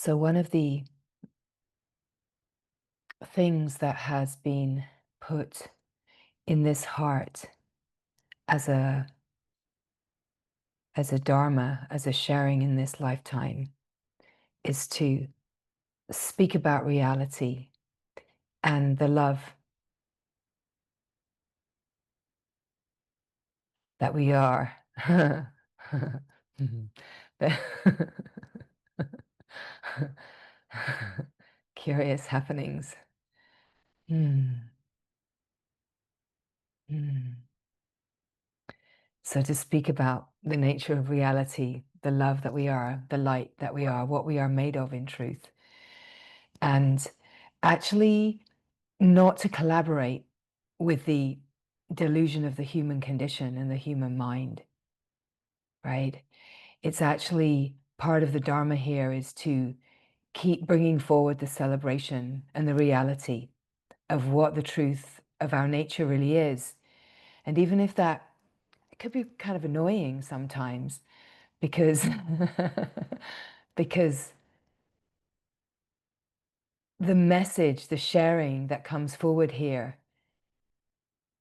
So one of the things that has been put in this heart as a dharma, as a sharing in this lifetime, is to speak about reality and the love that we are. Curious happenings. Mm. Mm. So to speak about the nature of reality, the love that we are, the light that we are, what we are made of in truth, and actually not to collaborate with the delusion of the human condition and the human mind, right? It's actually part of the Dharma here is to keep bringing forward the celebration and the reality of what the truth of our nature really is. And even if that, it could be kind of annoying sometimes, because because the message, the sharing that comes forward here,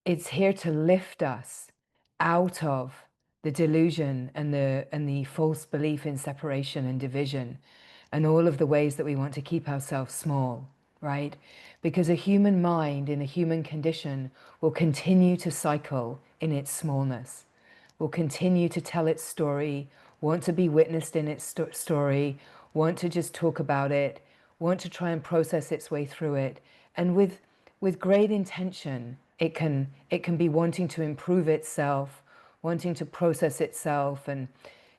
it's here to lift us out of the delusion and the false belief in separation and division and all of the ways that we want to keep ourselves small, right? Because a human mind in a human condition will continue to cycle in its smallness, will continue to tell its story, want to be witnessed in its story, want to just talk about it, want to try and process its way through it. And with great intention, it can be wanting to improve itself, wanting to process itself, and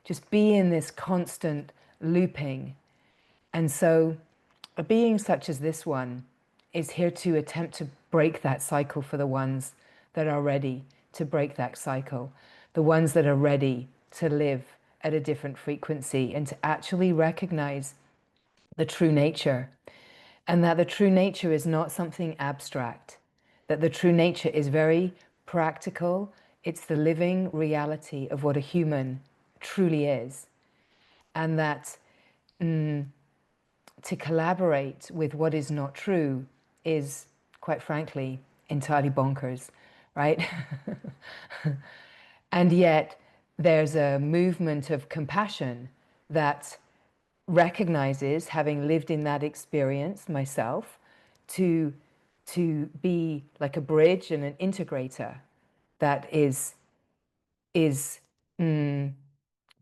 just be in this constant looping. And so a being such as this one is here to attempt to break that cycle for the ones that are ready to break that cycle, the ones that are ready to live at a different frequency and to actually recognize the true nature, and that the true nature is not something abstract, that the true nature is very practical. It's the living reality of what a human truly is. And that to collaborate with what is not true is, quite frankly, entirely bonkers, right? And yet there's a movement of compassion that recognizes, having lived in that experience myself, to be like a bridge and an integrator that is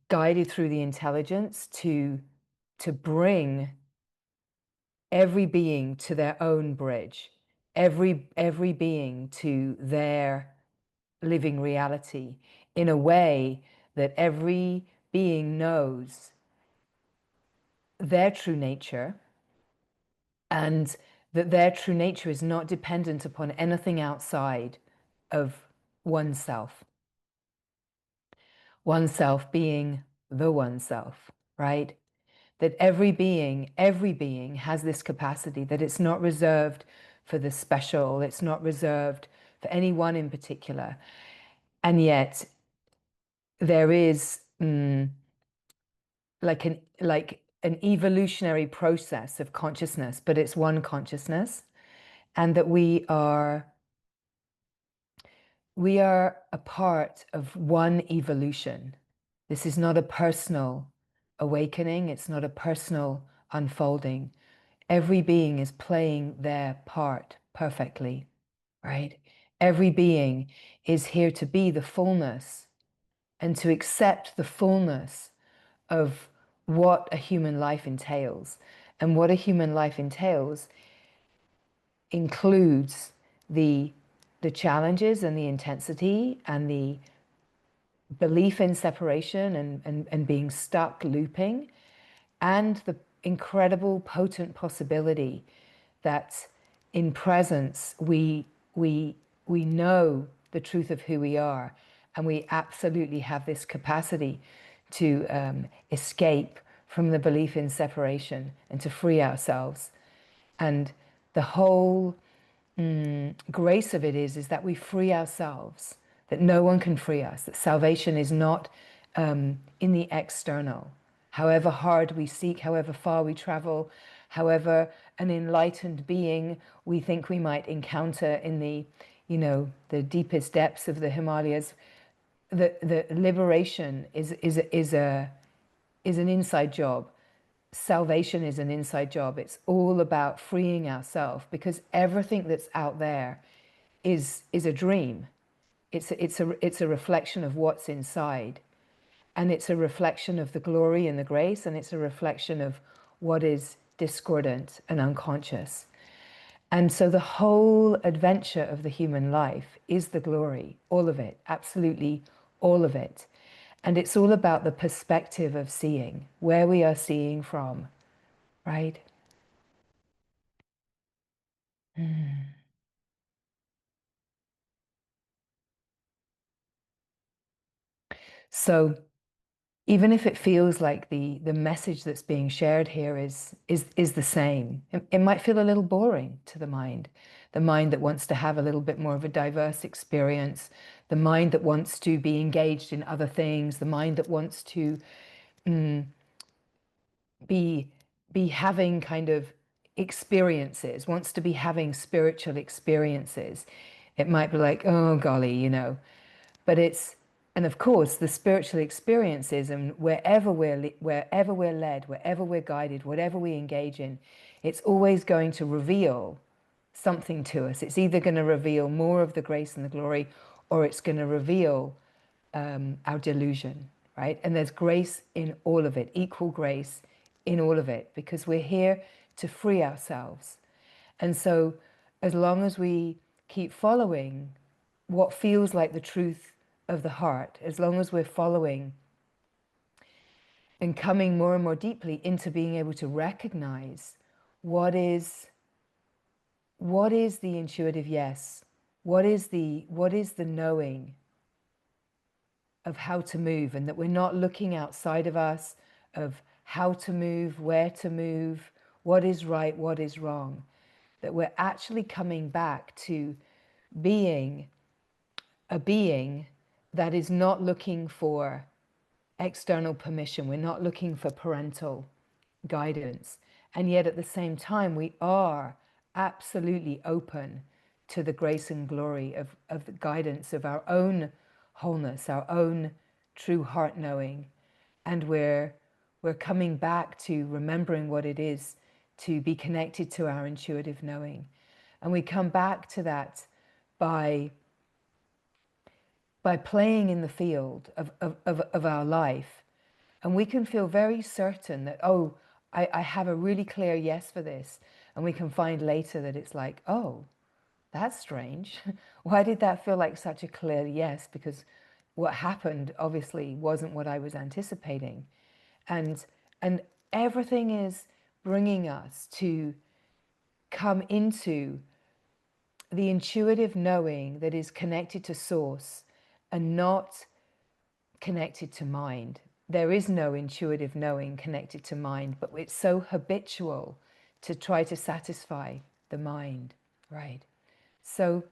guided through the intelligence to bring every being to their own bridge, every being to their living reality in a way that every being knows their true nature, and that their true nature is not dependent upon anything outside of oneself. Oneself being the oneself, right? That every being has this capacity, that it's not reserved for the special, it's not reserved for anyone in particular. And yet there is like an evolutionary process of consciousness, but it's one consciousness, and that we are a part of one evolution. This is not a personal awakening. It's not a personal unfolding. Every being is playing their part perfectly, right? Every being is here to be the fullness and to accept the fullness of what a human life entails. And what a human life entails includes the challenges and the intensity and the belief in separation and being stuck looping, and the incredible potent possibility that in presence we know the truth of who we are, and we absolutely have this capacity to escape from the belief in separation and to free ourselves. And the whole grace of it is that we free ourselves, that no one can free us, that salvation is not in the external. however hard we seek, however far we travel, however an enlightened being we think we might encounter in the, the deepest depths of the Himalayas, the liberation is an inside job. Salvation is an inside job. It's all about freeing ourselves, because everything that's out there is a dream. It's a reflection of what's inside, and it's a reflection of the glory and the grace, and it's a reflection of what is discordant and unconscious. And so the whole adventure of the human life is the glory, all of it, absolutely all of it. And it's all about the perspective of seeing, where we are seeing from, right? So even if it feels like the message that's being shared here is the same, it might feel a little boring to the mind that wants to have a little bit more of a diverse experience, the mind that wants to be engaged in other things, the mind that wants to be having kind of experiences, wants to be having spiritual experiences. It might be like, oh golly, but it's, and of course the spiritual experiences, and wherever we're led, wherever we're guided, whatever we engage in, it's always going to reveal something to us. It's either going to reveal more of the grace and the glory, or it's going to reveal our delusion, right? And there's grace in all of it, equal grace in all of it, because we're here to free ourselves. And so as long as we keep following what feels like the truth of the heart, as long as we're following and coming more and more deeply into being able to recognize what is the intuitive yes, what is the knowing of how to move, and that we're not looking outside of us of how to move, where to move, what is right, what is wrong, that we're actually coming back to being a being that is not looking for external permission. We're not looking for parental guidance. And yet at the same time, we are absolutely open to the grace and glory of the guidance of our own wholeness, our own true heart knowing. And we're coming back to remembering what it is to be connected to our intuitive knowing. And we come back to that by playing in the field of our life. And we can feel very certain that, oh, I have a really clear yes for this. And we can find later that it's like, oh, that's strange. Why did that feel like such a clear yes? Because what happened obviously wasn't what I was anticipating. And everything is bringing us to come into the intuitive knowing that is connected to source and not connected to mind. There is no intuitive knowing connected to mind, but it's so habitual to try to satisfy the mind, right? So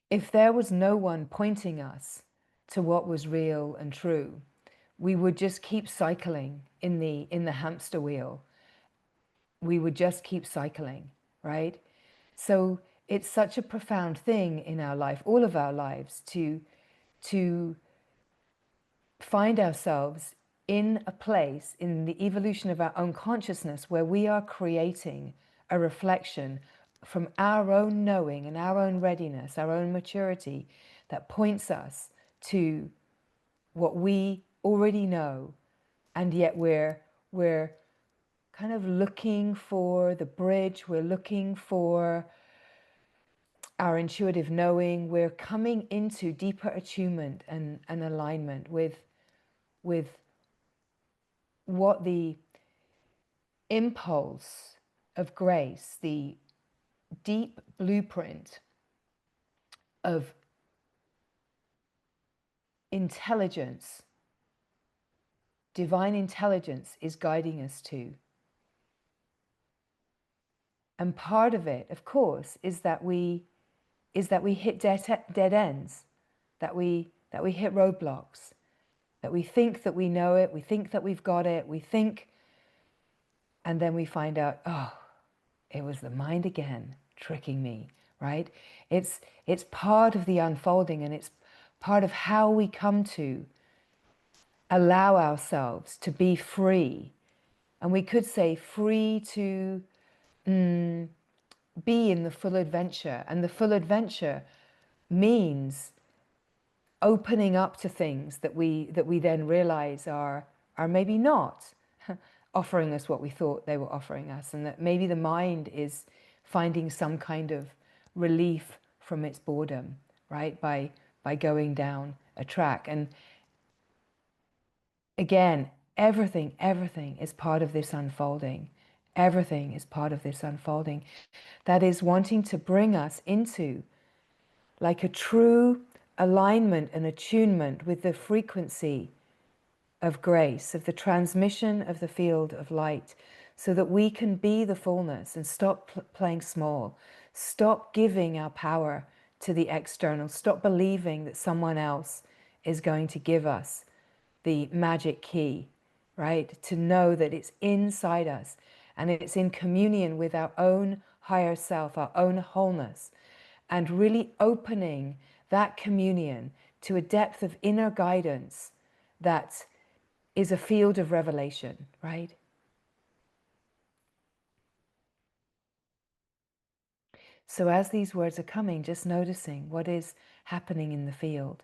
if there was no one pointing us to what was real and true, we would just keep cycling in the hamster wheel. We would just keep cycling, right? So it's such a profound thing in our life, all of our lives, to find ourselves in a place in the evolution of our own consciousness where we are creating a reflection from our own knowing and our own readiness, our own maturity, that points us to what we already know, and yet we're kind of looking for the bridge, we're looking for our intuitive knowing, we're coming into deeper attunement and alignment with what the impulse of grace, the deep blueprint of intelligence, divine intelligence, is guiding us to. And part of it, of course, is that we hit dead ends, that we hit roadblocks, that we think that we know it, we think that we've got it, we think, and then we find out, oh, it was the mind again tricking me, right? It's part of the unfolding, and it's part of how we come to allow ourselves to be free. And we could say free to be in the full adventure. And the full adventure means opening up to things that we then realize are maybe not offering us what we thought they were offering us, and that maybe the mind is finding some kind of relief from its boredom, right? By going down a track. And again, everything is part of this unfolding. Everything is part of this unfolding that is wanting to bring us into like a true alignment and attunement with the frequency of grace, of the transmission of the field of light, so that we can be the fullness and stop playing small, stop giving our power to the external, stop believing that someone else is going to give us the magic key, right? To know that it's inside us and it's in communion with our own higher self, our own wholeness, and really opening that communion to a depth of inner guidance that is a field of revelation, right? So as these words are coming, just noticing what is happening in the field,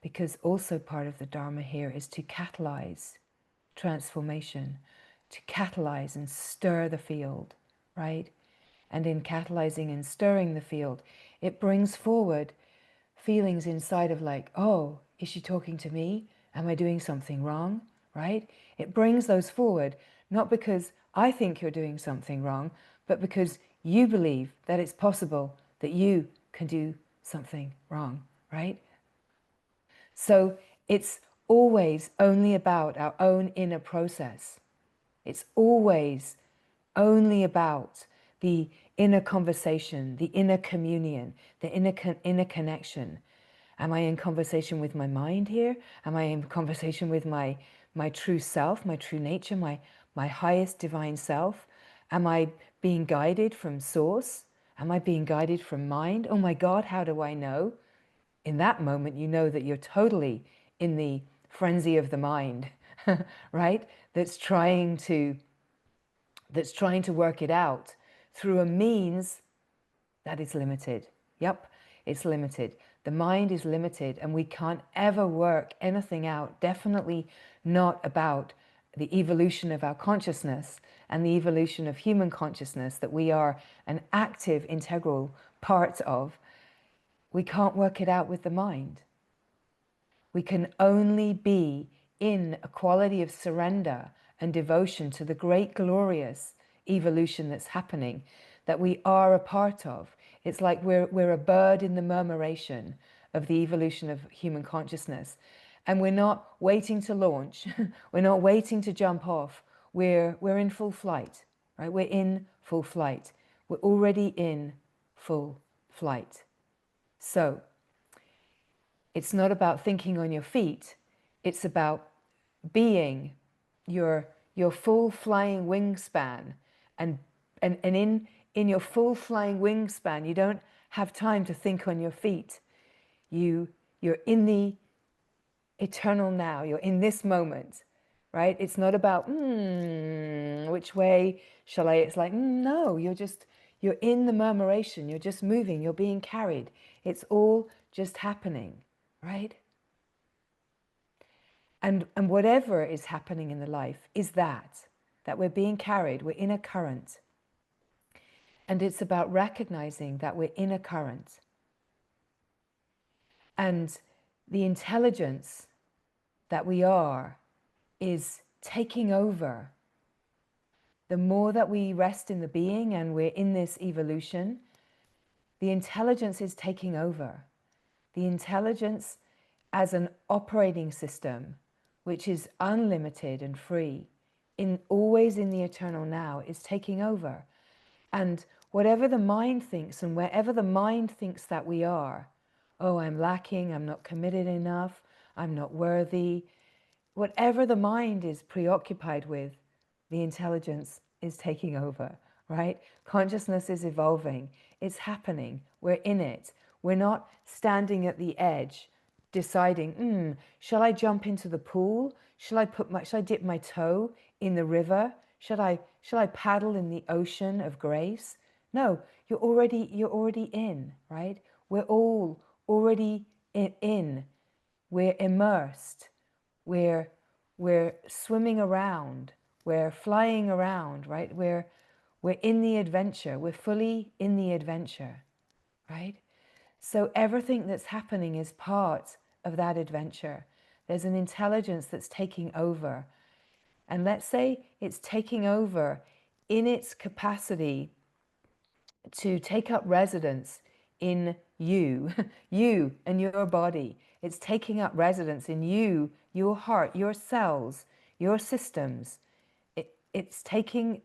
because also part of the Dharma here is to catalyze transformation, to catalyze and stir the field, right? And in catalyzing and stirring the field, it brings forward feelings inside of like, oh, is she talking to me? Am I doing something wrong? Right? It brings those forward, not because I think you're doing something wrong, but because you believe that it's possible that you can do something wrong, right? So it's always only about our own inner process. It's always only about the inner conversation, the inner communion, the inner connection. Am I in conversation with my mind here? Am I in conversation with my true self, my true nature, my highest divine self? Am I being guided from source? Am I being guided from mind? Oh my God, how do I know? In that moment, you know that you're totally in the frenzy of the mind, right? That's trying to work it out through a means that is limited. Yep, it's limited. The mind is limited, and we can't ever work anything out, definitely not about the evolution of our consciousness and the evolution of human consciousness that we are an active, integral part of. We can't work it out with the mind. We can only be in a quality of surrender and devotion to the great, glorious evolution that's happening, that we are a part of. It's like we're a bird in the murmuration of the evolution of human consciousness. And we're not waiting to launch. We're not waiting to jump off. We're in full flight, right? We're in full flight. We're already in full flight. So it's not about thinking on your feet. It's about being your full flying wingspan, and in your full flying wingspan, you don't have time to think on your feet. You're in the eternal now. You're in this moment, right? It's not about which way shall I. It's like no. You're in the murmuration. You're just moving. You're being carried. It's all just happening, right? And whatever is happening in the life is that we're being carried, we're in a current. And it's about recognizing that we're in a current. And the intelligence that we are is taking over. The more that we rest in the being and we're in this evolution, the intelligence is taking over. The intelligence as an operating system, which is unlimited and free, always in the eternal now, is taking over. And whatever the mind thinks and wherever the mind thinks that we are, oh, I'm lacking, I'm not committed enough, I'm not worthy, whatever the mind is preoccupied with, the intelligence is taking over, right? Consciousness is evolving. It's happening. We're in it. We're not standing at the edge deciding, shall I jump into the pool? Shall I dip my toe in the river? Shall I paddle in the ocean of grace? No, you're already in, right? We're all already in. We're immersed. We're swimming around. We're flying around, right? We're in the adventure. We're fully in the adventure, right? So everything that's happening is part of that adventure. There's an intelligence that's taking over. And let's say it's taking over in its capacity to take up residence in you, you and your body. It's taking up residence in you, your heart, your cells, your systems. It's taking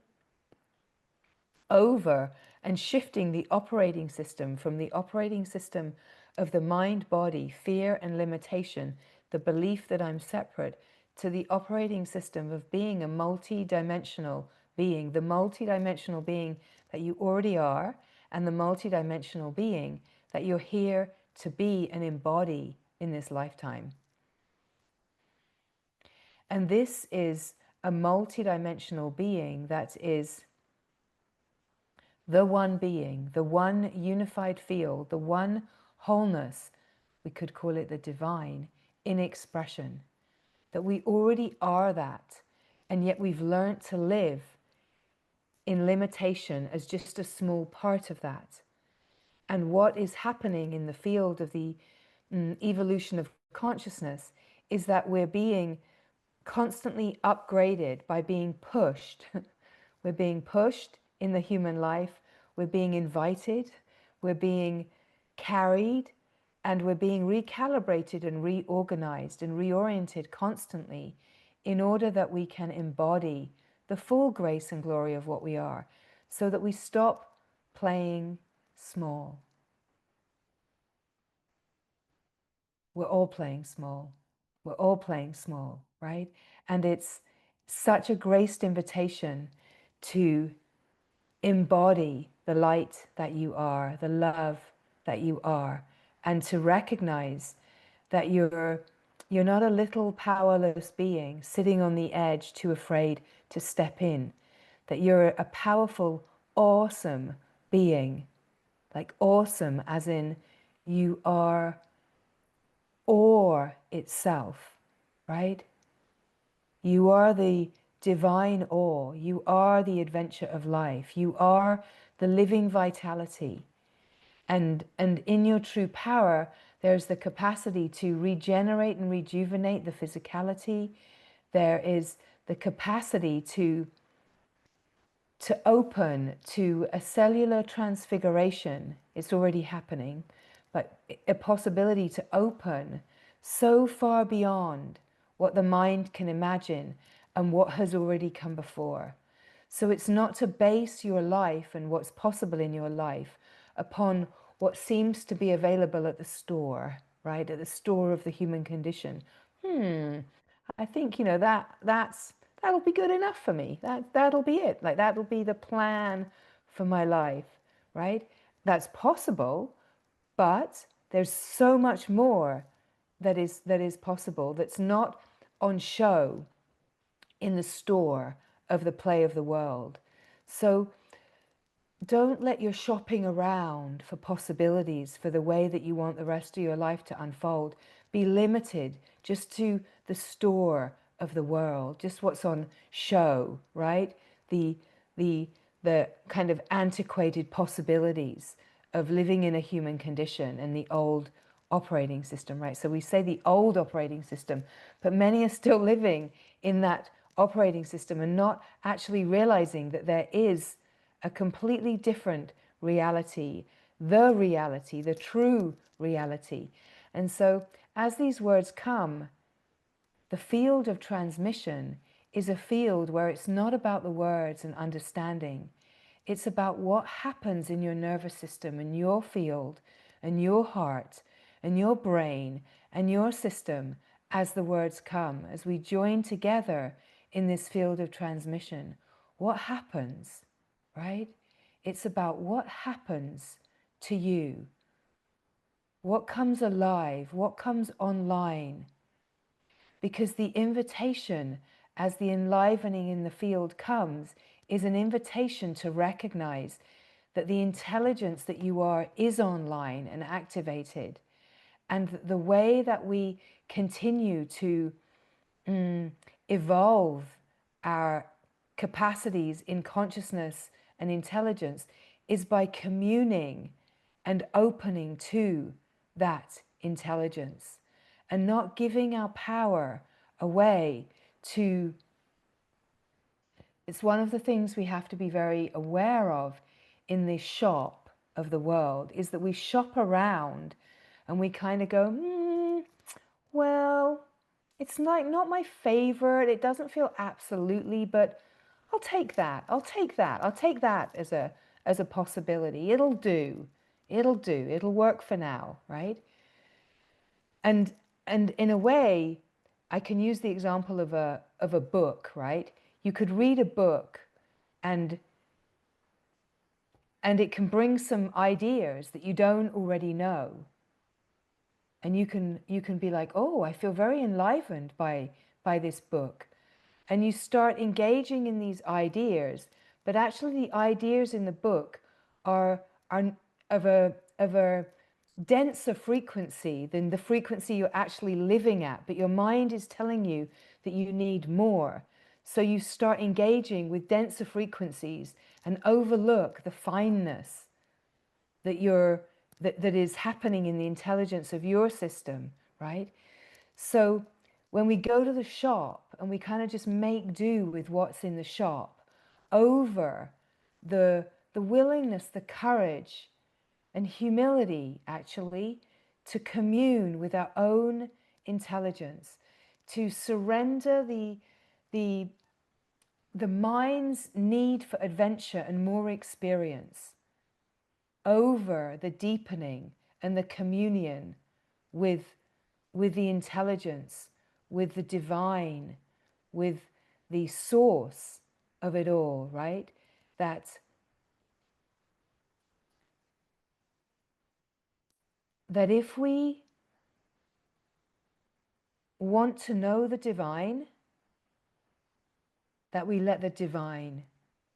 over and shifting the operating system from the operating system of the mind, body, fear and limitation, the belief that I'm separate, to the operating system of being a multi-dimensional being, the multi-dimensional being that you already are, and the multi-dimensional being that you're here to be and embody in this lifetime. And this is a multi-dimensional being that is the one being, the one unified field, the one wholeness, we could call it the divine, in expression. That we already are that, and yet we've learned to live in limitation as just a small part of that. And what is happening in the field of the evolution of consciousness is that we're being constantly upgraded by being pushed. We're being pushed in the human life. We're being invited. We're being carried. And we're being recalibrated and reorganized and reoriented constantly in order that we can embody the full grace and glory of what we are, so that we stop playing small. We're all playing small. We're all playing small, right? And it's such a graced invitation to embody the light that you are, the love that you are, and to recognize that you're not a little powerless being sitting on the edge too afraid to step in, that you're a powerful, awesome being, like awesome as in you are awe itself, right? You are the divine awe. You are the adventure of life. You are the living vitality. And in your true power, there's the capacity to regenerate and rejuvenate the physicality. There is the capacity to open to a cellular transfiguration. It's already happening, but a possibility to open so far beyond what the mind can imagine and what has already come before. So it's not to base your life and what's possible in your life upon what seems to be available at the store, right? At the store of the human condition. I think, that'll be good enough for me. That'll be it. Like that'll be the plan for my life, right? That's possible, but there's so much more that is possible, that's not on show in the store of the play of the world. So don't let your shopping around for possibilities for the way that you want the rest of your life to unfold be limited just to the store of the world, just what's on show, right? The kind of antiquated possibilities of living in a human condition and the old operating system, right? So we say the old operating system, but many are still living in that operating system and not actually realizing that there is a completely different reality, the true reality. And so as these words come, the field of transmission is a field where it's not about the words and understanding. It's about what happens in your nervous system and your field and your heart and your brain and your system as the words come, as we join together in this field of transmission, what happens, right? It's about what happens to you, what comes alive, what comes online. Because the invitation, as the enlivening in the field comes, is an invitation to recognize that the intelligence that you are is online and activated. And the way that we continue to evolve our capacities in consciousness and intelligence is by communing and opening to that intelligence and not giving our power away to. It's one of the things we have to be very aware of in the shop of the world, is that we shop around and we kind of go, well, it's not my favorite. It doesn't feel absolutely, but I'll take that. I'll take that. I'll take that as a possibility. It'll do. It'll do. It'll work for now, right? And in a way, I can use the example of a book, right? You could read a book and it can bring some ideas that you don't already know. And you can be like, oh, I feel very enlivened by this book. And you start engaging in these ideas, but actually the ideas in the book are of a denser frequency than the frequency you're actually living at, but your mind is telling you that you need more. So you start engaging with denser frequencies and overlook the fineness that is happening in the intelligence of your system, right? So when we go to the shop and we kind of just make do with what's in the shop, over the willingness, the courage and humility actually to commune with our own intelligence, to surrender the mind's need for adventure and more experience over the deepening and the communion with the intelligence, with the divine, with the source of it all, right? That if we want to know the divine, that we let the divine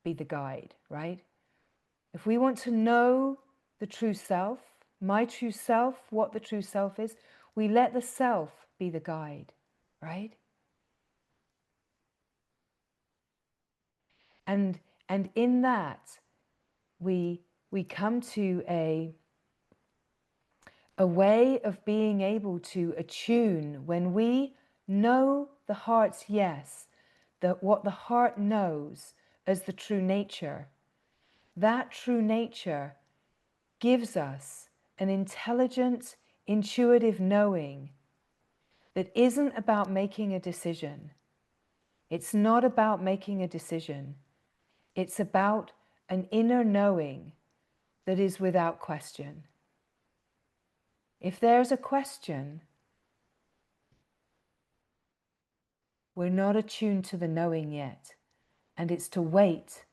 be the guide, right? If we want to know the true self, my true self, what the true self is, we let the self be the guide, right? And in that, we come to a way of being able to attune when we know the heart's yes, that what the heart knows as the true nature. That true nature gives us an intelligent, intuitive knowing that isn't about making a decision. It's not about making a decision. It's about an inner knowing that is without question. If there's a question, we're not attuned to the knowing yet. And it's to wait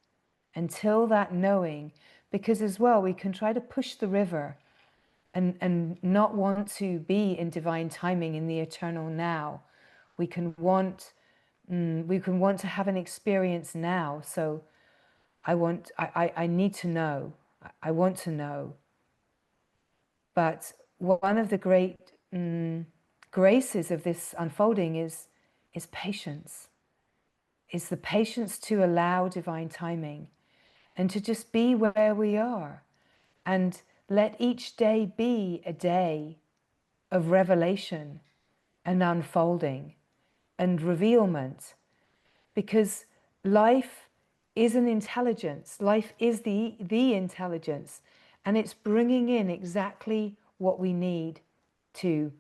until that knowing, because as well, we can try to push the river and not want to be in divine timing in the eternal now. We can want to have an experience now. So I need to know. I want to know. But one of the great graces of this unfolding is patience. Is the patience to allow divine timing and to just be where we are and let each day be a day of revelation and unfolding and revealment, because life is an intelligence. Life is the intelligence, and it's bringing in exactly what we need to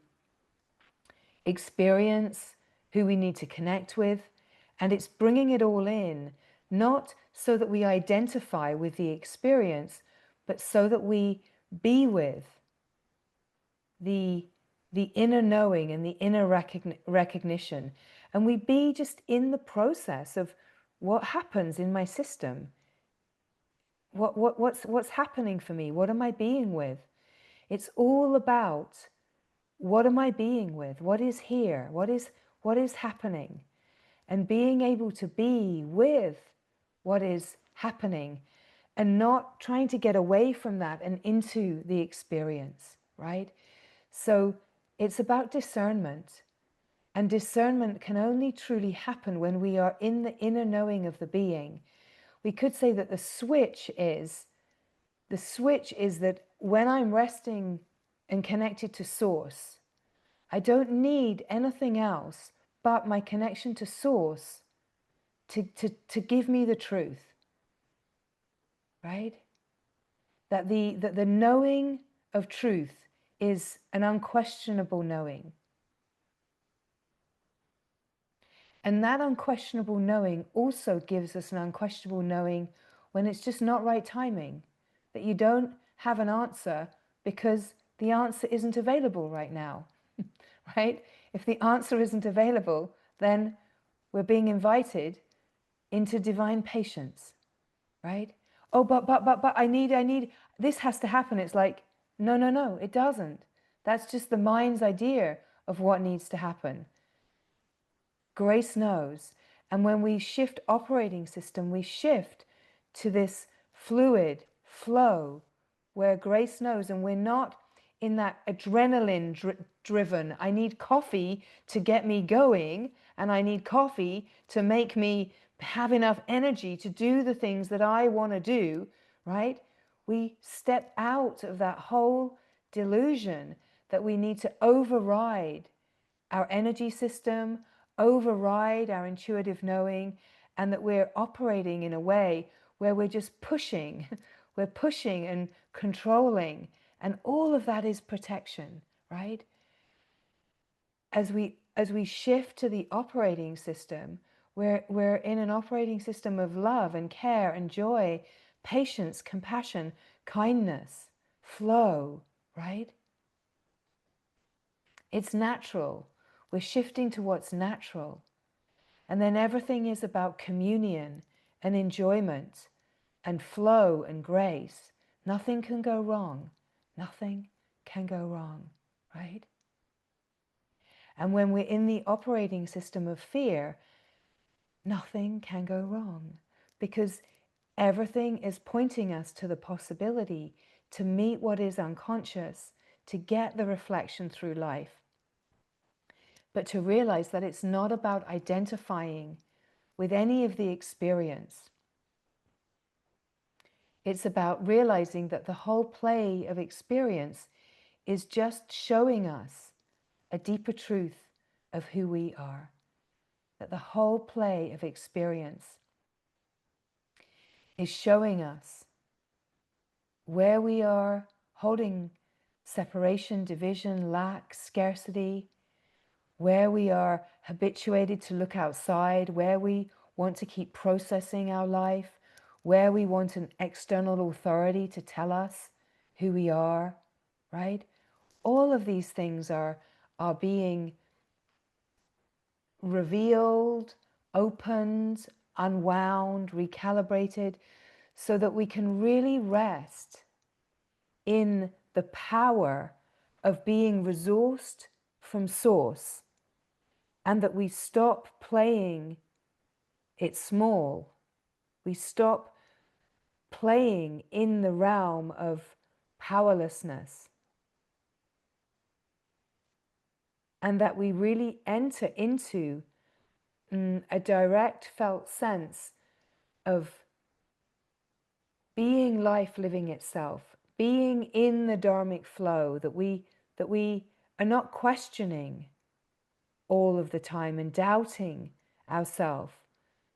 experience, who we need to connect with, and it's bringing it all in, not so that we identify with the experience, but so that we be with the the inner knowing and the inner recognition. And we be just in the process of what happens in my system. What's happening for me? What am I being with? It's all about, what am I being with? What is here? What is happening? And being able to be with what is happening and not trying to get away from that and into the experience, right? So it's about discernment. And discernment can only truly happen when we are in the inner knowing of the being. We could say that the switch is that when I'm resting and connected to source, I don't need anything else but my connection to source to give me the truth, right? That the knowing of truth is an unquestionable knowing. And that unquestionable knowing also gives us an unquestionable knowing when it's just not right timing, that you don't have an answer because the answer isn't available right now, right? If the answer isn't available, then we're being invited into divine patience, right? Oh, but I need, this has to happen. It's like, no, it doesn't. That's just the mind's idea of what needs to happen. Grace knows. And when we shift operating system, we shift to this fluid flow where grace knows, and we're not in that adrenaline driven, I need coffee to get me going, and I need coffee to make me have enough energy to do the things that I want to do, right? We step out of that whole delusion that we need to override our energy system, override our intuitive knowing, and that we're operating in a way where we're just pushing, we're pushing and controlling, and all of that is protection, right? As we shift to the operating system, we're in an operating system of love and care and joy, patience, compassion, kindness, flow, right? It's natural. We're shifting to what's natural. And then everything is about communion and enjoyment and flow and grace. Nothing can go wrong. Nothing can go wrong, right? And when we're in the operating system of fear, nothing can go wrong because everything is pointing us to the possibility to meet what is unconscious, to get the reflection through life. But to realize that it's not about identifying with any of the experience. It's about realizing that the whole play of experience is just showing us a deeper truth of who we are. That the whole play of experience is showing us where we are holding separation, division, lack, scarcity, where we are habituated to look outside, where we want to keep processing our life, where we want an external authority to tell us who we are, right? All of these things are being revealed, opened, unwound, recalibrated, so that we can really rest in the power of being resourced from source, and that we stop playing it small. We stop playing in the realm of powerlessness, and that we really enter into a direct felt sense of being life living itself, being in the dharmic flow, that we are not questioning all of the time and doubting ourselves,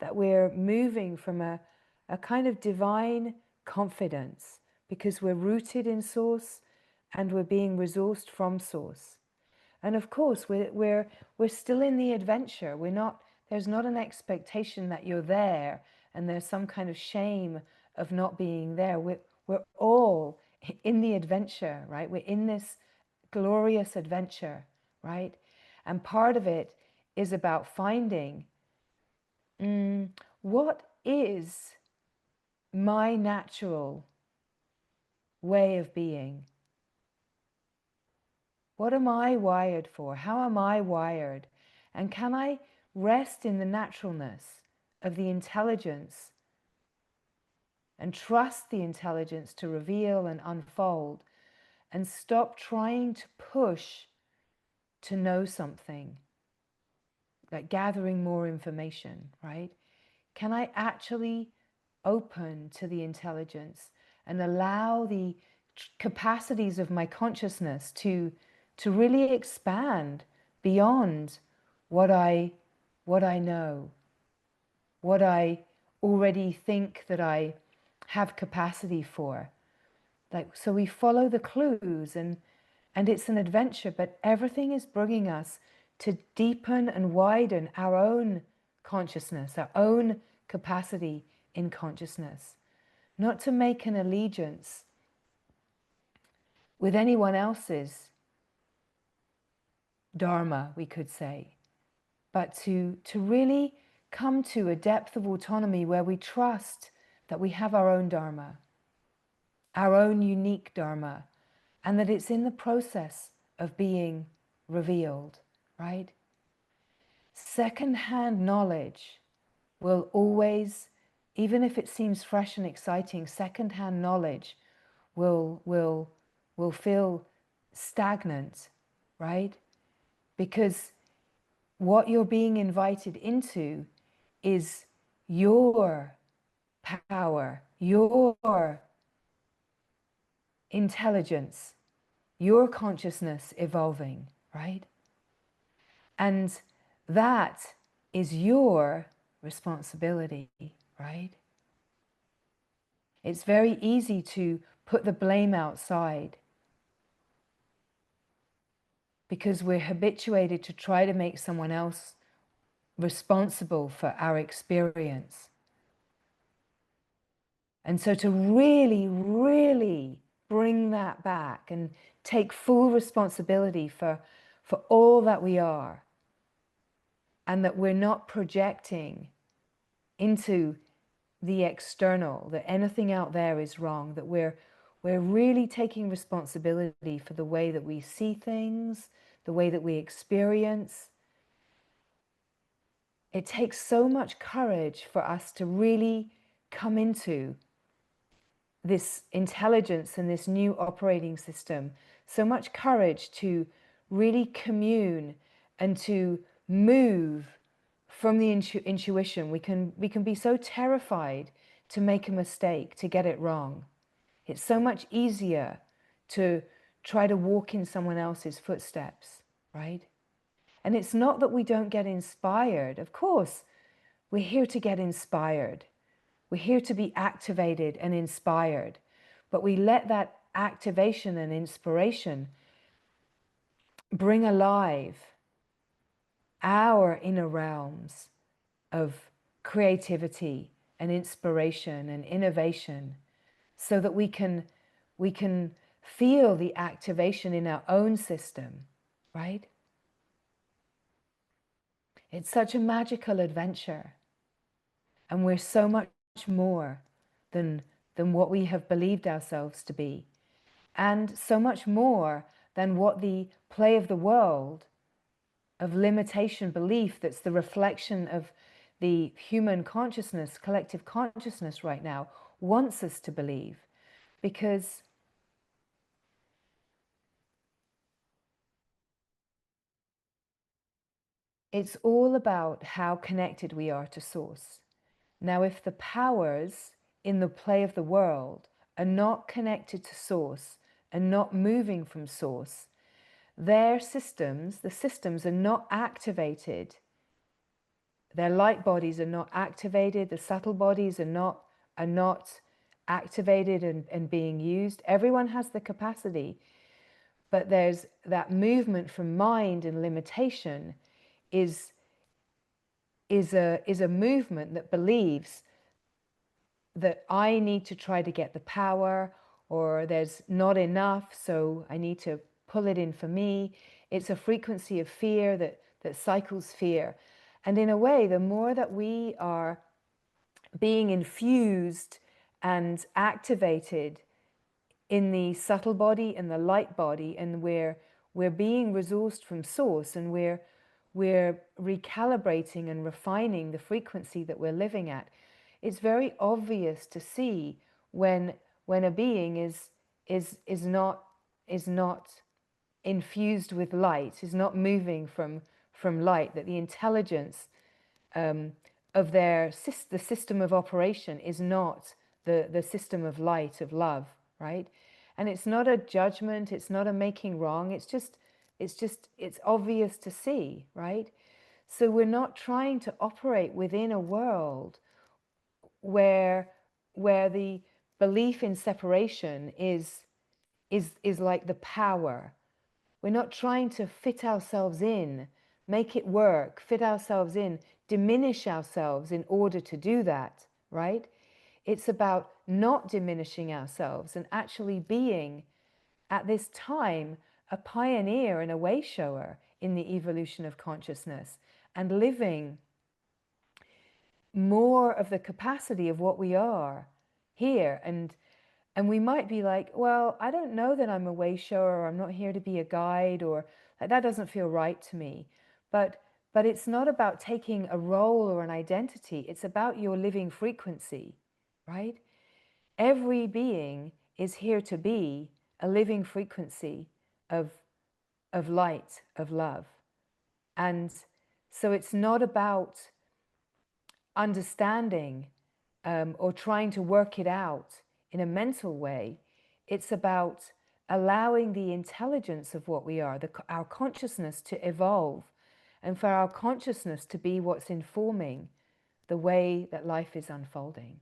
that we're moving from a kind of divine confidence because we're rooted in source and we're being resourced from source. And of course, we're still in the adventure. There's not an expectation that you're there and there's some kind of shame of not being there. We're all in the adventure, right? We're in this glorious adventure, right? And part of it is about finding what is my natural way of being. What am I wired for? How am I wired? And can I rest in the naturalness of the intelligence and trust the intelligence to reveal and unfold, and stop trying to push to know something, like gathering more information, right? Can I actually open to the intelligence and allow the capacities of my consciousness to really expand beyond what I know, what I already think that I have capacity for. Like, so we follow the clues, and it's an adventure, but everything is bringing us to deepen and widen our own consciousness, our own capacity in consciousness, not to make an allegiance with anyone else's dharma, we could say, but to really come to a depth of autonomy where we trust that we have our own dharma, our own unique dharma, and that it's in the process of being revealed, right? Second-hand knowledge will always, even if it seems fresh and exciting, second-hand knowledge will feel stagnant, right? Because what you're being invited into is your power, your intelligence, your consciousness evolving, right? And that is your responsibility, right? It's very easy to put the blame outside because we're habituated to try to make someone else responsible for our experience. And so to really, really bring that back and take full responsibility for all that we are, and that we're not projecting into the external, that anything out there is wrong, that we're really taking responsibility for the way that we see things, the way that we experience. It takes so much courage for us to really come into this intelligence and this new operating system, so much courage to really commune and to move from the intuition. We can be so terrified to make a mistake, to get it wrong. It's so much easier to try to walk in someone else's footsteps, right? And it's not that we don't get inspired. Of course, we're here to get inspired. We're here to be activated and inspired. But we let that activation and inspiration bring alive our inner realms of creativity and inspiration and innovation, so that we can feel the activation in our own system, right? It's such a magical adventure, and we're so much more than what we have believed ourselves to be, and so much more than what the play of the world of limitation belief, that's the reflection of the human consciousness, collective consciousness right now, wants us to believe. Because it's all about how connected we are to Source. Now, if the powers in the play of the world are not connected to Source and not moving from Source, their systems, the systems are not activated. Their light bodies are not activated. The subtle bodies are not activated and being used. Everyone has the capacity, but there's that movement from mind and limitation is a movement that believes that I need to try to get the power, or there's not enough, so I need to pull it in for me. It's a frequency of fear that cycles fear. And in a way, the more that we are being infused and activated in the subtle body and the light body, and we're being resourced from source, and we're recalibrating and refining the frequency that we're living at. It's very obvious to see when a being is not infused with light, is not moving from light, that the intelligence of the system of operation is not the system of light, of love, right? And it's not a judgment, it's not a making wrong, it's obvious to see, right? So we're not trying to operate within a world where the belief in separation is like the power. We're not trying to fit ourselves in, make it work, fit ourselves in, diminish ourselves in order to do that, right? It's about not diminishing ourselves and actually being, at this time, a pioneer and a way shower in the evolution of consciousness, and living more of the capacity of what we are here. And we might be like, well, I don't know that I'm a way shower, or I'm not here to be a guide, or like, that doesn't feel right to me. But it's not about taking a role or an identity. It's about your living frequency, right? Every being is here to be a living frequency of light, of love. And so it's not about understanding or trying to work it out in a mental way. It's about allowing the intelligence of what we are, our consciousness, to evolve, and for our consciousness to be what's informing the way that life is unfolding.